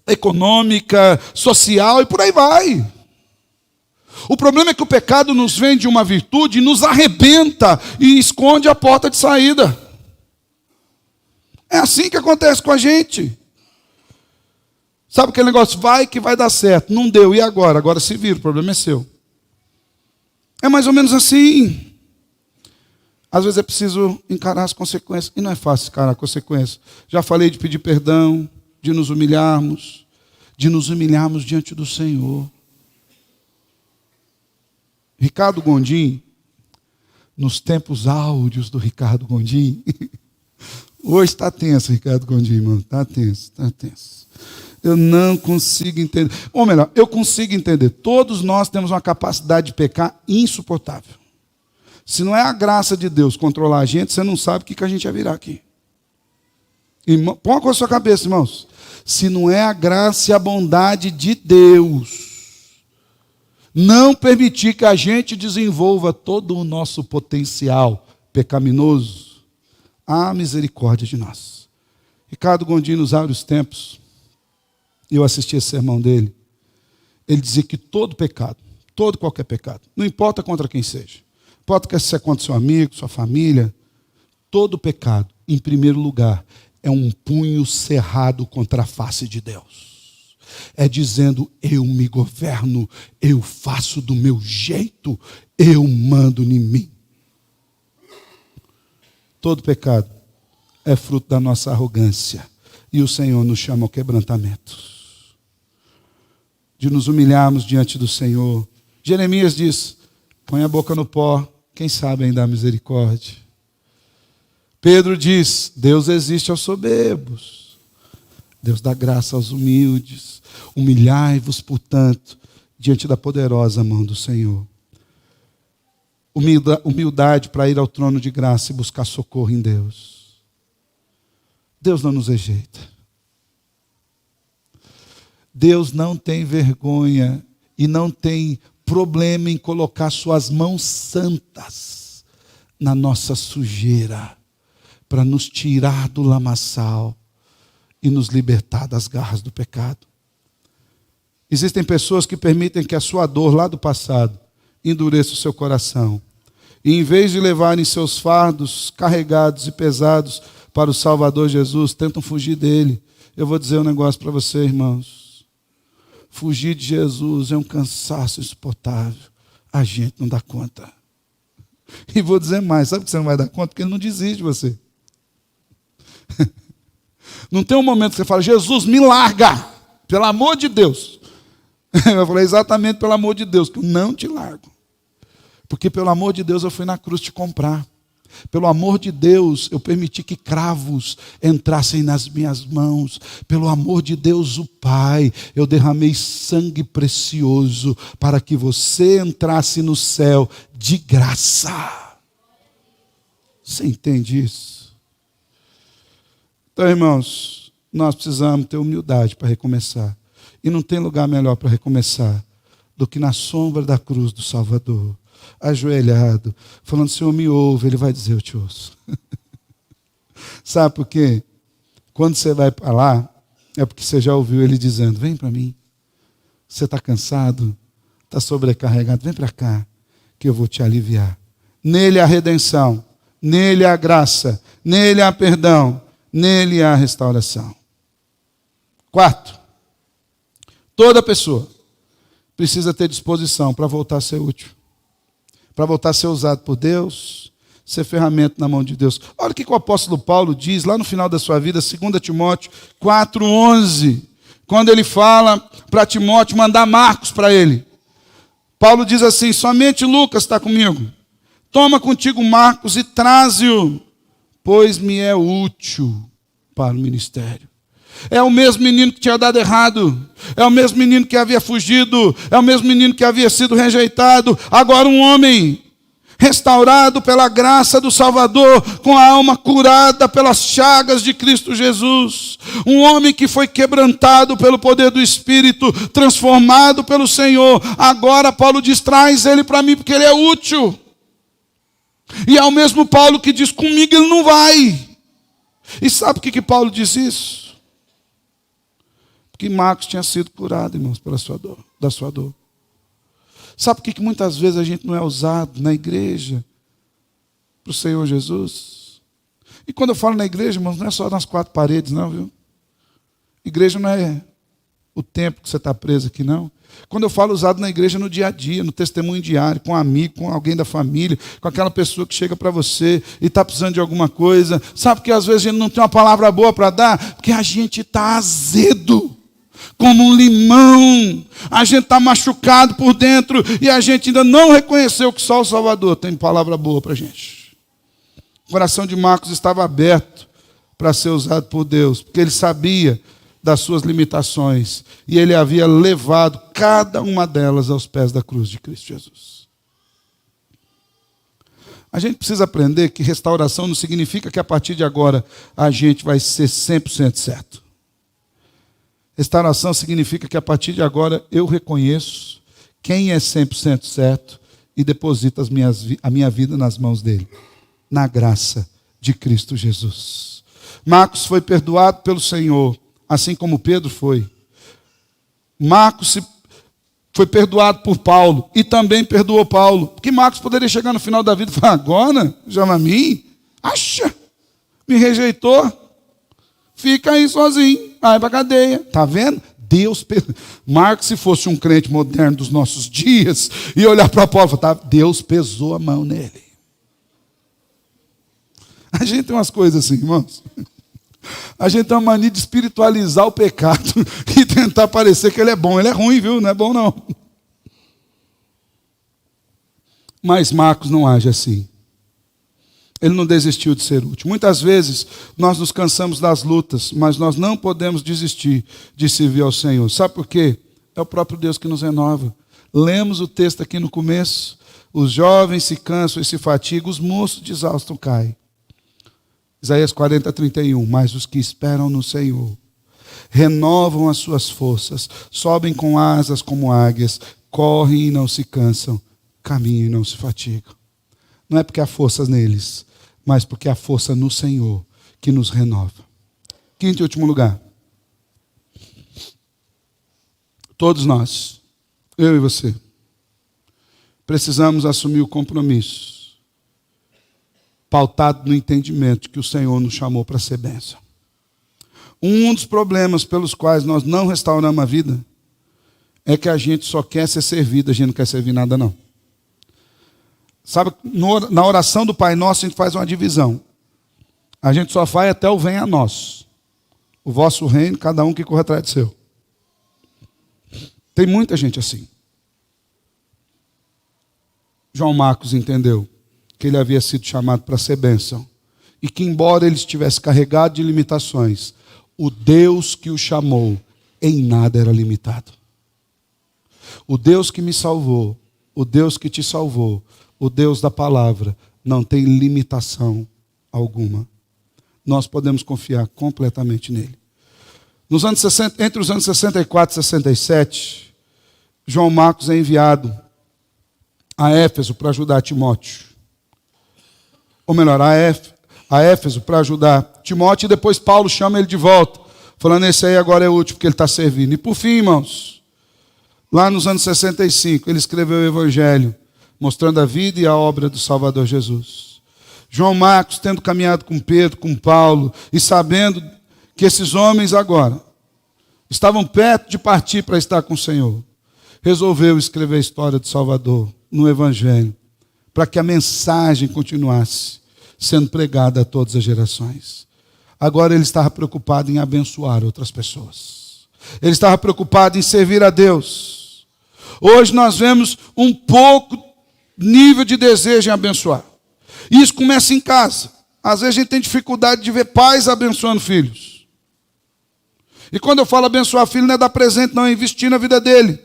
econômica, social e por aí vai. O problema é que o pecado nos vende uma virtude, nos arrebenta e esconde a porta de saída. É assim que acontece com a gente. Sabe aquele negócio? Vai que vai dar certo. Não deu, e agora? Agora se vira, o problema é seu. É mais ou menos assim. Às vezes é preciso encarar as consequências. E não é fácil encarar as consequências. Já falei de pedir perdão, de nos humilharmos diante do Senhor. Ricardo Gondim, nos tempos áureos do Ricardo Gondim, hoje está tenso, Ricardo Gondim, irmão, está tenso. Eu não consigo entender, ou melhor, eu consigo entender, todos nós temos uma capacidade de pecar insuportável. Se não é a graça de Deus controlar a gente, você não sabe o que a gente vai virar aqui. Irmão, põe com a sua cabeça, irmãos. Se não é a graça e a bondade de Deus não permitir que a gente desenvolva todo o nosso potencial pecaminoso, há misericórdia de nós. Ricardo Gondim, nos áureos tempos, eu assisti esse sermão dele, ele dizia que todo pecado, todo qualquer pecado, não importa contra quem seja, não importa se é contra seu amigo, sua família, todo pecado, em primeiro lugar, é um punho cerrado contra a face de Deus. É dizendo, eu me governo, eu faço do meu jeito, eu mando em mim. Todo pecado é fruto da nossa arrogância. E o Senhor nos chama ao quebrantamento. De nos humilharmos diante do Senhor. Jeremias diz, põe a boca no pó, quem sabe ainda há misericórdia. Pedro diz, Deus existe aos soberbos. Deus dá graça aos humildes. Humilhai-vos, portanto, diante da poderosa mão do Senhor. Humildade para ir ao trono de graça e buscar socorro em Deus. Deus não nos rejeita. Deus não tem vergonha e não tem problema em colocar suas mãos santas na nossa sujeira para nos tirar do lamaçal e nos libertar das garras do pecado. Existem pessoas que permitem que a sua dor lá do passado endureça o seu coração. E em vez de levarem seus fardos carregados e pesados para o Salvador Jesus, tentam fugir dele. Eu vou dizer um negócio para você, irmãos. Fugir de Jesus é um cansaço insuportável. A gente não dá conta. E vou dizer mais, sabe que você não vai dar conta? Porque ele não desiste de você. Não tem um momento que você fala, Jesus, me larga, pelo amor de Deus. Eu falei, exatamente pelo amor de Deus, que eu não te largo. Porque pelo amor de Deus eu fui na cruz te comprar. Pelo amor de Deus eu permiti que cravos entrassem nas minhas mãos. Pelo amor de Deus o Pai, eu derramei sangue precioso para que você entrasse no céu de graça. Você entende isso? Então, irmãos, nós precisamos ter humildade para recomeçar. E não tem lugar melhor para recomeçar do que na sombra da cruz do Salvador. Ajoelhado, falando, Senhor, me ouve. Ele vai dizer, eu te ouço. Sabe por quê? Quando você vai para lá, é porque você já ouviu ele dizendo, vem para mim. Você está cansado? Está sobrecarregado? Vem para cá, que eu vou te aliviar. Nele há redenção, nele há graça, nele há perdão, nele há restauração. 4, toda pessoa precisa ter disposição para voltar a ser útil. Para voltar a ser usado por Deus, ser ferramenta na mão de Deus. Olha o que o apóstolo Paulo diz lá no final da sua vida, 2 Timóteo 4:11, quando ele fala para Timóteo mandar Marcos para ele. Paulo diz assim, somente Lucas está comigo. Toma contigo Marcos e traze-o, pois me é útil para o ministério. É o mesmo menino que tinha dado errado. É o mesmo menino que havia fugido. É o mesmo menino que havia sido rejeitado. Agora um homem restaurado pela graça do Salvador, com a alma curada pelas chagas de Cristo Jesus. Um homem que foi quebrantado pelo poder do Espírito, transformado pelo Senhor. Agora Paulo diz, traz ele para mim porque ele é útil. E é o mesmo Paulo que diz, comigo ele não vai. E sabe por que Paulo diz isso? Que Marcos tinha sido curado, irmãos, da sua dor. Sabe por que muitas vezes a gente não é usado na igreja para o Senhor Jesus? E quando eu falo na igreja, irmãos, não é só nas 4 paredes, não, viu? Igreja não é o tempo que você está preso aqui, não. Quando eu falo usado na igreja, no dia a dia, no testemunho diário, com um amigo, com alguém da família, com aquela pessoa que chega para você e está precisando de alguma coisa. Sabe que às vezes a gente não tem uma palavra boa para dar? Porque a gente está azedo. Como um limão, a gente está machucado por dentro e a gente ainda não reconheceu que só o Salvador tem palavra boa para a gente. O coração de Marcos estava aberto para ser usado por Deus, porque ele sabia das suas limitações e ele havia levado cada uma delas aos pés da cruz de Cristo Jesus. A gente precisa aprender que restauração não significa que a partir de agora a gente vai ser 100% certo. Restauração significa que a partir de agora eu reconheço quem é 100% certo e deposito a minha vida nas mãos dele, na graça de Cristo Jesus. Marcos foi perdoado pelo Senhor, assim como Pedro foi. Marcos foi perdoado por Paulo e também perdoou Paulo. Que Marcos poderia chegar no final da vida e falar: agora, chama a mim? Acha? Me rejeitou? Fica aí sozinho, vai para cadeia. Está vendo? Marcos, se fosse um crente moderno dos nossos dias, ia olhar para Paulo e falar: Deus pesou a mão nele. A gente tem umas coisas assim, irmãos. A gente tem uma mania de espiritualizar o pecado e tentar parecer que ele é bom. Ele é ruim, viu? Não é bom, não. Mas Marcos não age assim. Ele não desistiu de ser útil. Muitas vezes nós nos cansamos das lutas, mas nós não podemos desistir de servir ao Senhor. Sabe por quê? É o próprio Deus que nos renova. Lemos o texto aqui no começo. Os jovens se cansam e se fatigam, os moços de exaustos caem. Isaías 40, 31. Mas os que esperam no Senhor renovam as suas forças, sobem com asas como águias, correm e não se cansam, caminham e não se fatigam. Não é porque há forças neles, mas porque há força no Senhor que nos renova. Quinto e último lugar. Todos nós, eu e você, precisamos assumir o compromisso, pautado no entendimento de que o Senhor nos chamou para ser bênção. Um dos problemas pelos quais nós não restauramos a vida é que a gente só quer ser servido, a gente não quer servir nada, não. Sabe, na oração do Pai Nosso, a gente faz uma divisão. A gente só vai até o venha a nós. O vosso reino, cada um que corre atrás do seu. Tem muita gente assim. João Marcos entendeu que ele havia sido chamado para ser bênção. E que, embora ele estivesse carregado de limitações, o Deus que o chamou em nada era limitado. O Deus que me salvou, o Deus que te salvou, o Deus da palavra, não tem limitação alguma. Nós podemos confiar completamente nele. Nos anos 60, entre os anos 64 e 67, João Marcos é enviado a Éfeso para ajudar Timóteo. Ou melhor, a Éfeso para ajudar Timóteo, e depois Paulo chama ele de volta, falando: esse aí agora é útil porque ele está servindo. E por fim, irmãos, lá nos anos 65, ele escreveu o Evangelho, mostrando a vida e a obra do Salvador Jesus. João Marcos, tendo caminhado com Pedro, com Paulo, e sabendo que esses homens agora estavam perto de partir para estar com o Senhor, resolveu escrever a história do Salvador no Evangelho, para que a mensagem continuasse sendo pregada a todas as gerações. Agora ele estava preocupado em abençoar outras pessoas. Ele estava preocupado em servir a Deus. Hoje nós vemos um pouco nível de desejo em abençoar. Isso começa em casa. Às vezes a gente tem dificuldade de ver pais abençoando filhos. E quando eu falo abençoar filho, não é dar presente, não, é investir na vida dele.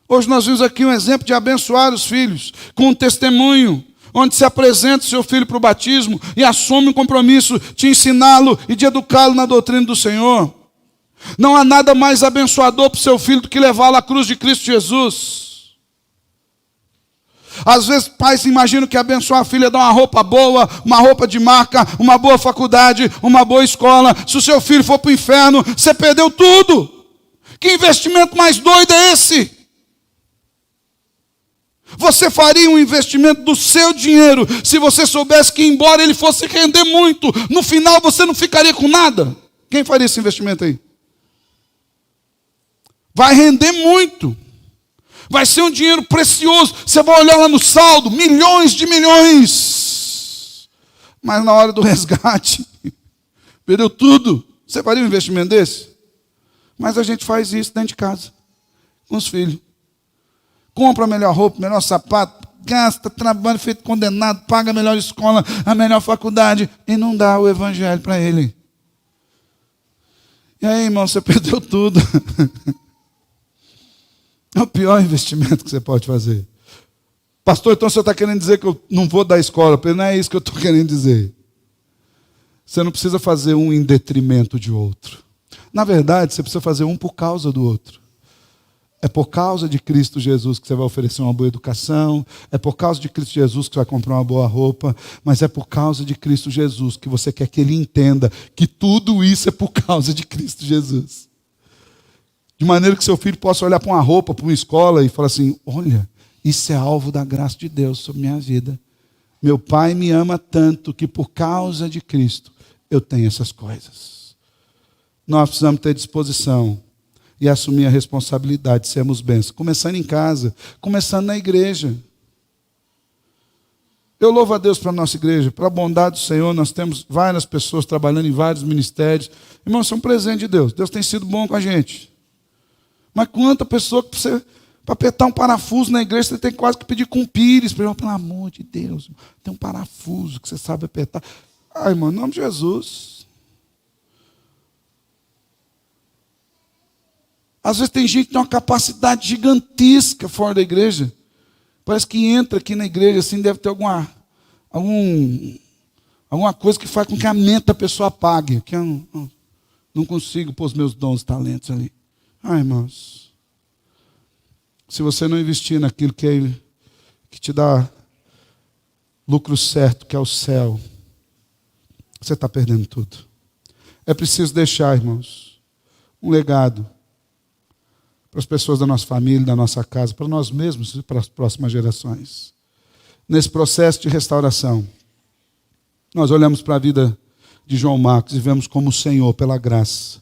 Hoje nós vimos aqui um exemplo de abençoar os filhos, com um testemunho, onde se apresenta o seu filho para o batismo e assume um compromisso de ensiná-lo e de educá-lo na doutrina do Senhor. Não há nada mais abençoador para o seu filho do que levá-lo à cruz de Cristo Jesus. Às vezes pais imaginam que abençoar a filha é dar uma roupa boa, uma roupa de marca, uma boa faculdade, uma boa escola. Se o seu filho for para o inferno, você perdeu tudo. Que investimento mais doido é esse? Você faria um investimento do seu dinheiro se você soubesse que, embora ele fosse render muito, no final você não ficaria com nada? Quem faria esse investimento aí? Vai render muito. Vai ser um dinheiro precioso. Você vai olhar lá no saldo, milhões de milhões. Mas na hora do resgate, perdeu tudo. Você faria um investimento desse? Mas a gente faz isso dentro de casa, com os filhos. Compra a melhor roupa, melhor sapato, gasta, trabalha feito condenado, paga a melhor escola, a melhor faculdade, e não dá o evangelho para ele. E aí, irmão, você perdeu tudo. É o pior investimento que você pode fazer. Pastor, então você está querendo dizer que eu não vou dar escola? Não é isso que eu estou querendo dizer. Você não precisa fazer um em detrimento de outro. Na verdade, você precisa fazer um por causa do outro. É por causa de Cristo Jesus que você vai oferecer uma boa educação, é por causa de Cristo Jesus que você vai comprar uma boa roupa, mas é por causa de Cristo Jesus que você quer que ele entenda que tudo isso é por causa de Cristo Jesus. De maneira que seu filho possa olhar para uma roupa, para uma escola e falar assim: olha, isso é alvo da graça de Deus sobre minha vida. Meu pai me ama tanto que por causa de Cristo eu tenho essas coisas. Nós precisamos ter disposição e assumir a responsabilidade de sermos bênçãos. Começando em casa, começando na igreja. Eu louvo a Deus para a nossa igreja, para a bondade do Senhor. Nós temos várias pessoas trabalhando em vários ministérios. Irmãos, são presente de Deus. Deus tem sido bom com a gente. Mas quanta pessoa que você, para apertar um parafuso na igreja, você tem quase que pedir com pires. Pelo amor de Deus, tem um parafuso que você sabe apertar. Ai, irmão, em nome de Jesus. Às vezes tem gente que tem uma capacidade gigantesca fora da igreja. Parece que entra aqui na igreja, assim, deve ter alguma coisa que faz com que a mente da pessoa apague. Que eu não consigo pôr os meus dons e talentos ali. Ai, irmãos, se você não investir naquilo que te dá lucro certo, que é o céu, você está perdendo tudo. É preciso deixar, irmãos, um legado para as pessoas da nossa família, da nossa casa, para nós mesmos e para as próximas gerações. Nesse processo de restauração, nós olhamos para a vida de João Marcos e vemos como o Senhor, pela graça,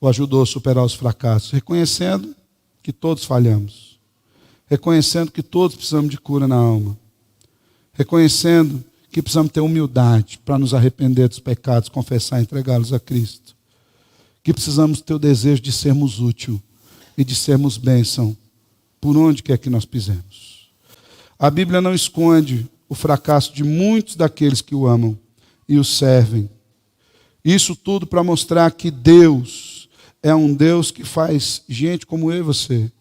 o ajudou a superar os fracassos, reconhecendo que todos falhamos, reconhecendo que todos precisamos de cura na alma, reconhecendo que precisamos ter humildade para nos arrepender dos pecados, confessar e entregá-los a Cristo, que precisamos ter o desejo de sermos úteis e de sermos bênção por onde quer que nós pisemos. A Bíblia não esconde o fracasso de muitos daqueles que o amam e o servem. Isso tudo para mostrar que Deus é um Deus que faz gente como eu e você,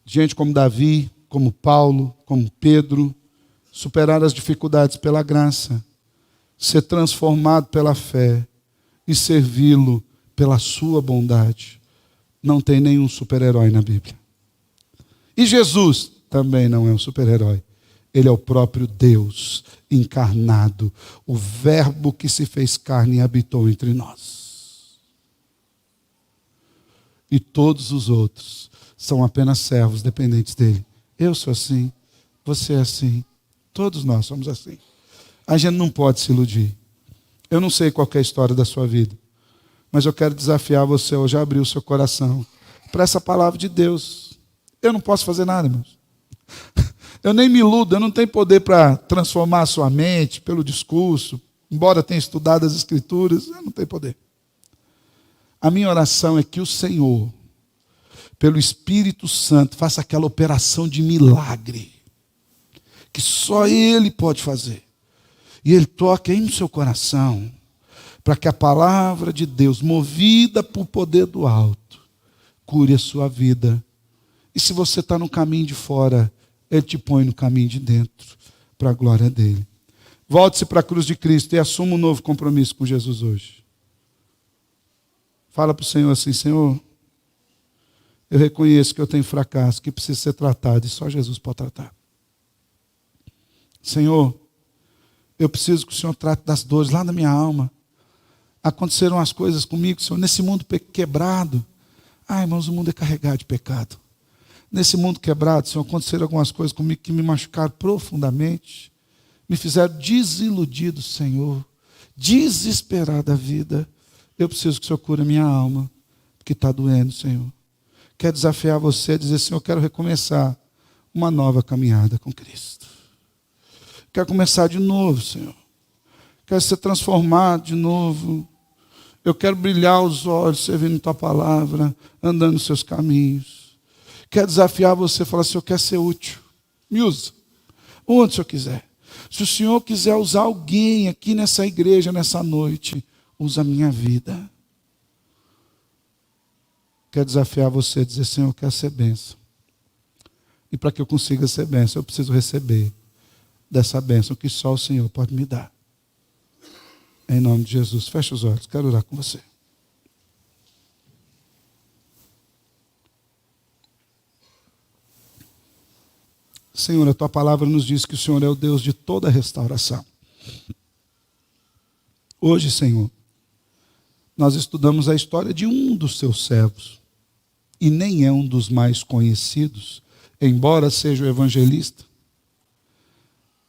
gente como Davi, como Paulo, como Pedro, superar as dificuldades pela graça, ser transformado pela fé e servi-lo pela sua bondade. Não tem nenhum super-herói na Bíblia. E Jesus também não é um super-herói. Ele é o próprio Deus encarnado, o Verbo que se fez carne e habitou entre nós. E todos os outros são apenas servos dependentes dele. Eu sou assim, você é assim, todos nós somos assim. A gente não pode se iludir. Eu não sei qual é a história da sua vida, mas eu quero desafiar você hoje a abrir o seu coração para essa palavra de Deus. Eu não posso fazer nada, irmãos. Eu nem me iludo, eu não tenho poder para transformar a sua mente pelo discurso, embora tenha estudado as Escrituras, eu não tenho poder. A minha oração é que o Senhor, pelo Espírito Santo, faça aquela operação de milagre, que só Ele pode fazer. E Ele toque aí no seu coração, para que a palavra de Deus, movida por poder do alto, cure a sua vida. E se você está no caminho de fora, Ele te põe no caminho de dentro, para a glória dEle. Volte-se para a cruz de Cristo e assuma um novo compromisso com Jesus hoje. Fala para o Senhor assim: Senhor, eu reconheço que eu tenho fracasso, que precisa ser tratado, e só Jesus pode tratar. Senhor, eu preciso que o Senhor trate das dores lá da minha alma. Aconteceram as coisas comigo, Senhor, nesse mundo quebrado. Ai, irmãos, o mundo é carregado de pecado. Nesse mundo quebrado, Senhor, aconteceram algumas coisas comigo que me machucaram profundamente, me fizeram desiludido, Senhor, desesperar da vida. Eu preciso que o Senhor cure a minha alma, porque está doendo, Senhor. Quero desafiar você a dizer: Senhor, eu quero recomeçar uma nova caminhada com Cristo. Quero começar de novo, Senhor. Quero ser transformado de novo. Eu quero brilhar os olhos servindo a Tua palavra, andando nos Seus caminhos. Quero desafiar você a falar assim: eu quero ser útil. Me usa. Onde o Senhor quiser. Se o Senhor quiser usar alguém aqui nessa igreja, nessa noite, usa a minha vida. Quero desafiar você a dizer: Senhor, eu quero ser bênção. E para que eu consiga ser bênção, eu preciso receber dessa bênção que só o Senhor pode me dar. Em nome de Jesus, feche os olhos, quero orar com você. Senhor, a Tua palavra nos diz que o Senhor é o Deus de toda restauração. Hoje, Senhor, nós estudamos a história de um dos Seus servos, e nem é um dos mais conhecidos, embora seja o evangelista.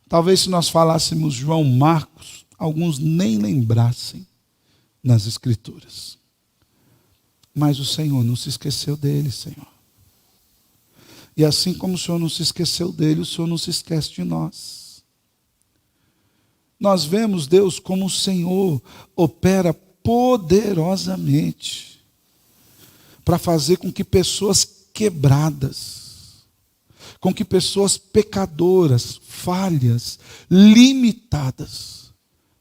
Talvez se nós falássemos João Marcos, alguns nem lembrassem nas Escrituras. Mas o Senhor não se esqueceu dele, Senhor. E assim como o Senhor não se esqueceu dele, o Senhor não se esquece de nós. Nós vemos Deus como o Senhor opera poderosamente para fazer com que pessoas quebradas, com que pessoas pecadoras, falhas, limitadas,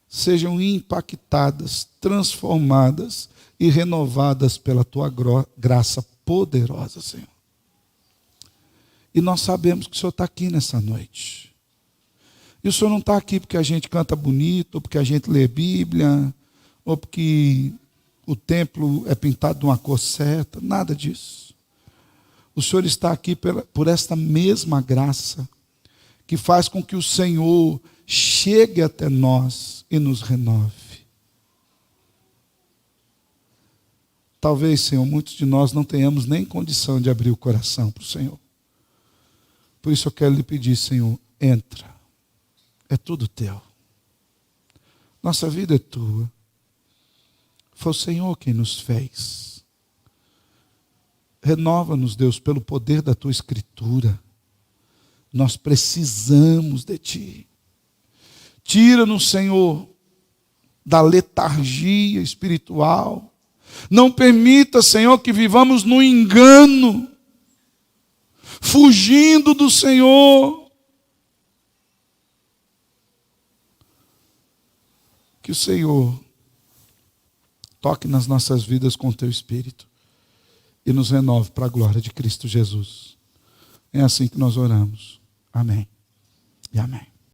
sejam impactadas, transformadas e renovadas pela tua graça poderosa, Senhor. E nós sabemos que o Senhor está aqui nessa noite. E o Senhor não está aqui porque a gente canta bonito, ou porque a gente lê Bíblia, ou porque o templo é pintado de uma cor certa, nada disso. O Senhor está aqui por esta mesma graça, que faz com que o Senhor chegue até nós e nos renove. Talvez, Senhor, muitos de nós não tenhamos nem condição de abrir o coração para o Senhor. Por isso eu quero lhe pedir, Senhor, entra. É tudo teu. Nossa vida é tua. Foi o Senhor quem nos fez. Renova-nos, Deus, pelo poder da tua Escritura. Nós precisamos de ti. Tira-nos, Senhor, da letargia espiritual. Não permita, Senhor, que vivamos no engano, fugindo do Senhor. Que o Senhor toque nas nossas vidas com o teu Espírito e nos renove para a glória de Cristo Jesus. É assim que nós oramos. Amém e amém.